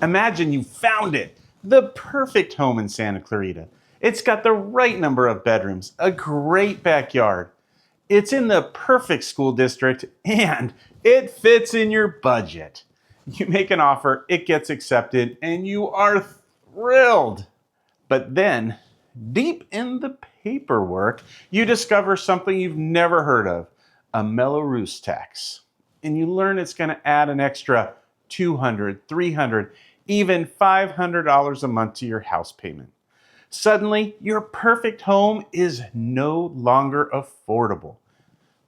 Imagine you found it, the perfect home in Santa Clarita. It's got the right number of bedrooms, a great backyard. It's in the perfect school district, and it fits in your budget. You make an offer, it gets accepted, and you are thrilled. But then, deep in the paperwork, you discover something you've never heard of, a Mello-Roos tax. And you learn it's going to add an extra $200, $300, even $500 a month to your house payment. Suddenly, your perfect home is no longer affordable.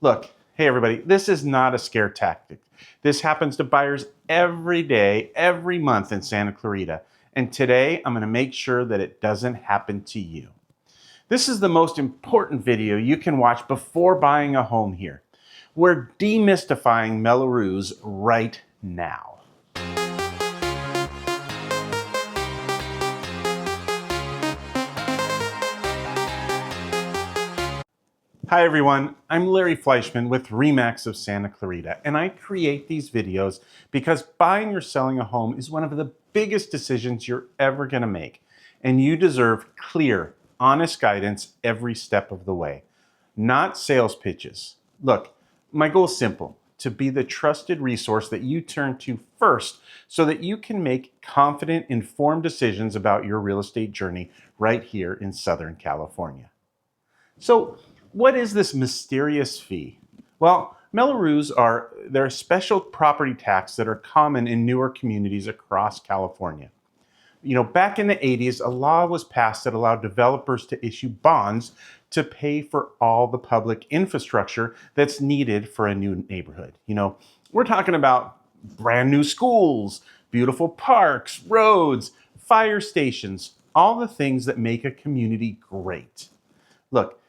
Look, hey everybody, this is not a scare tactic. This happens to buyers every day, every month in Santa Clarita. And today, I'm going to make sure that it doesn't happen to you. This is the most important video you can watch before buying a home here. We're demystifying Mello-Roos right now. Hi everyone, I'm Larry Fleischman with RE/MAX of Santa Clarita, and I create these videos because buying or selling a home is one of the biggest decisions you're ever going to make, and you deserve clear, honest guidance every step of the way, not sales pitches. Look, my goal is simple, to be the trusted resource that you turn to first so that you can make confident, informed decisions about your real estate journey right here in Southern California. So, what is this mysterious fee? Well, Mello-Roos they're a special property tax that are common in newer communities across California. You know, back in the 80s, a law was passed that allowed developers to issue bonds to pay for all the public infrastructure that's needed for a new neighborhood. You know, we're talking about brand new schools, beautiful parks, roads, fire stations, all the things that make a community great. Look,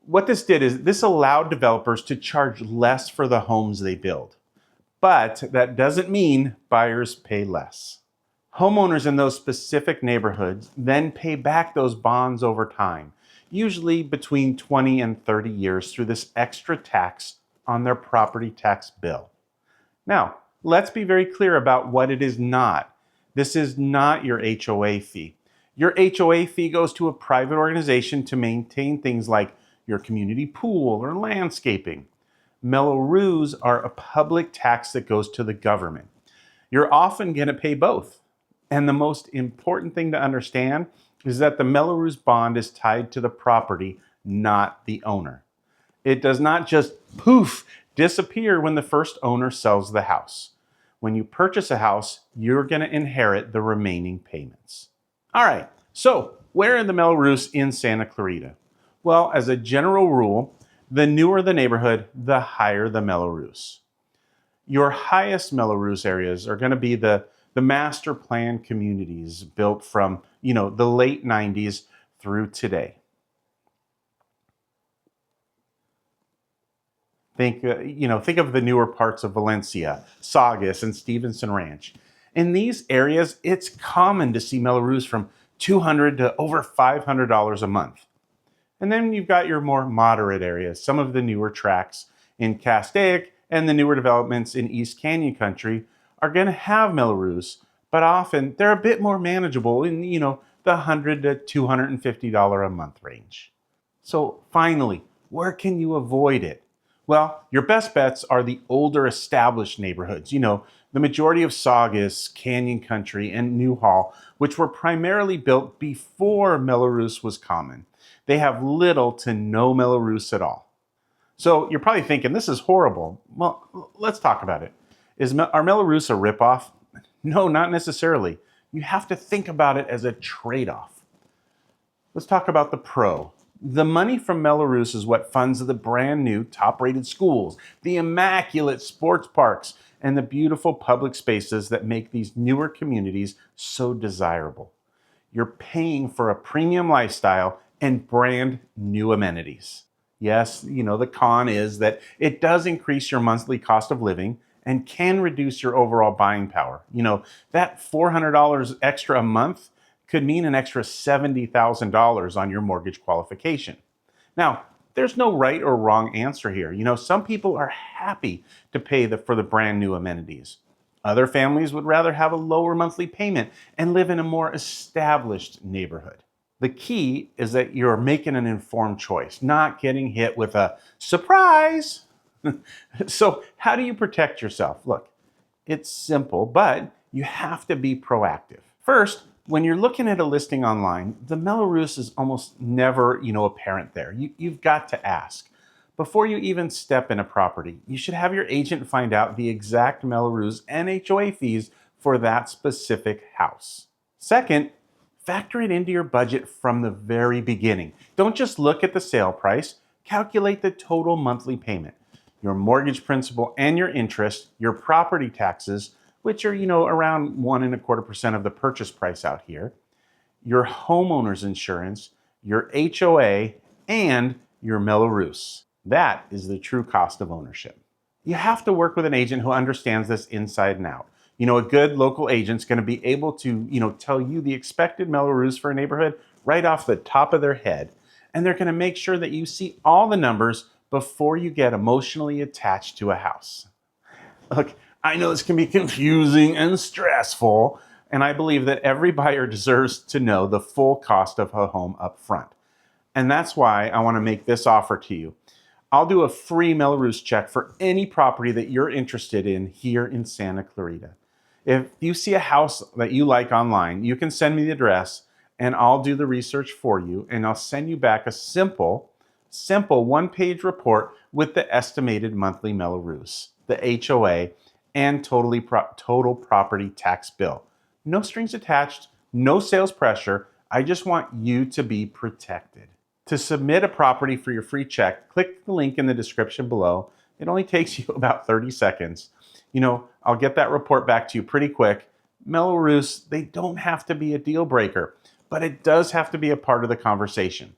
what this did is this allowed developers to charge less for the homes they build. But that doesn't mean buyers pay less. Homeowners in those specific neighborhoods then pay back those bonds over time, usually between 20 and 30 years through this extra tax on their property tax bill. Now, let's be very clear about what it is not. This is not your HOA fee. Your HOA fee goes to a private organization to maintain things like your community pool or landscaping. Mello-Roos are a public tax that goes to the government. You're often going to pay both. And the most important thing to understand is that the Mello-Roos bond is tied to the property, not the owner. It does not just poof, disappear when the first owner sells the house. When you purchase a house, you're going to inherit the remaining payments. All right, so where are the Mello-Roos in Santa Clarita? Well, as a general rule, the newer the neighborhood, the higher the Mello-Roos. Your highest Mello-Roos areas are going to be the master plan communities built from, the late 90s through today. Think of the newer parts of Valencia, Saugus, and Stevenson Ranch. In these areas, it's common to see Mello-Roos from $200 to over $500 a month. And then you've got your more moderate areas. Some of the newer tracts in Castaic and the newer developments in East Canyon country are going to have Mello-Roos, but often they're a bit more manageable in, the $100 to $250 a month range. So finally, where can you avoid it? Well, your best bets are the older established neighborhoods, the majority of Saugus, Canyon Country, and Newhall, which were primarily built before Mello-Roos was common. They have little to no Mello-Roos at all. So you're probably thinking, this is horrible. Well, let's talk about it. Are Mello-Roos a ripoff? No, not necessarily. You have to think about it as a trade-off. Let's talk about the pro. The money from Mello-Roos is what funds the brand new top-rated schools, the immaculate sports parks, and the beautiful public spaces that make these newer communities so desirable. You're paying for a premium lifestyle and brand new amenities. Yes, the con is that it does increase your monthly cost of living and can reduce your overall buying power. That $400 extra a month could mean an extra $70,000 on your mortgage qualification. Now, there's no right or wrong answer here. Some people are happy to pay for the brand new amenities. Other families would rather have a lower monthly payment and live in a more established neighborhood. The key is that you're making an informed choice, not getting hit with a surprise. So, how do you protect yourself? Look, it's simple, but you have to be proactive. First, when you're looking at a listing online, the Mello-Roos is almost never, apparent there. You've got to ask. Before you even step in a property, you should have your agent find out the exact Mello-Roos and HOA fees for that specific house. Second, factor it into your budget from the very beginning. Don't just look at the sale price, calculate the total monthly payment, your mortgage principal and your interest, your property taxes, which are, around 1.25% of the purchase price out here, your homeowner's insurance, your HOA, and your Mello-Roos. That is the true cost of ownership. You have to work with an agent who understands this inside and out. A good local agent's going to be able to, tell you the expected Mello-Roos for a neighborhood right off the top of their head. And they're going to make sure that you see all the numbers before you get emotionally attached to a house. Look, I know this can be confusing and stressful, and I believe that every buyer deserves to know the full cost of a home up front. And that's why I want to make this offer to you. I'll do a free Mello-Roos check for any property that you're interested in here in Santa Clarita. If you see a house that you like online, you can send me the address and I'll do the research for you, and I'll send you back a simple one-page report with the estimated monthly Mello-Roos, the HOA, and total property tax bill. No strings attached, no sales pressure. I just want you to be protected. To submit a property for your free check, click the link in the description below. It only takes you about 30 seconds. I'll get that report back to you pretty quick. Mello-Roos, they don't have to be a deal breaker, but it does have to be a part of the conversation.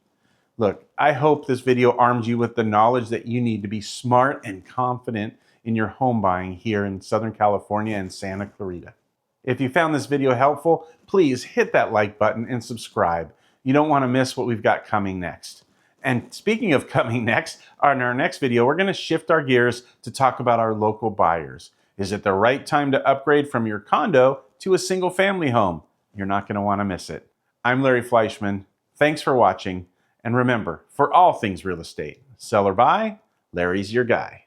Look, I hope this video arms you with the knowledge that you need to be smart and confident in your home buying here in Southern California and Santa Clarita. If you found this video helpful, please hit that like button and subscribe. You don't want to miss what we've got coming next. And speaking of coming next, on our next video, we're going to shift our gears to talk about our local buyers. Is it the right time to upgrade from your condo to a single family home? You're not going to want to miss it. I'm Larry Fleischman. Thanks for watching. And remember, for all things real estate, sell or buy, Larry's your guy.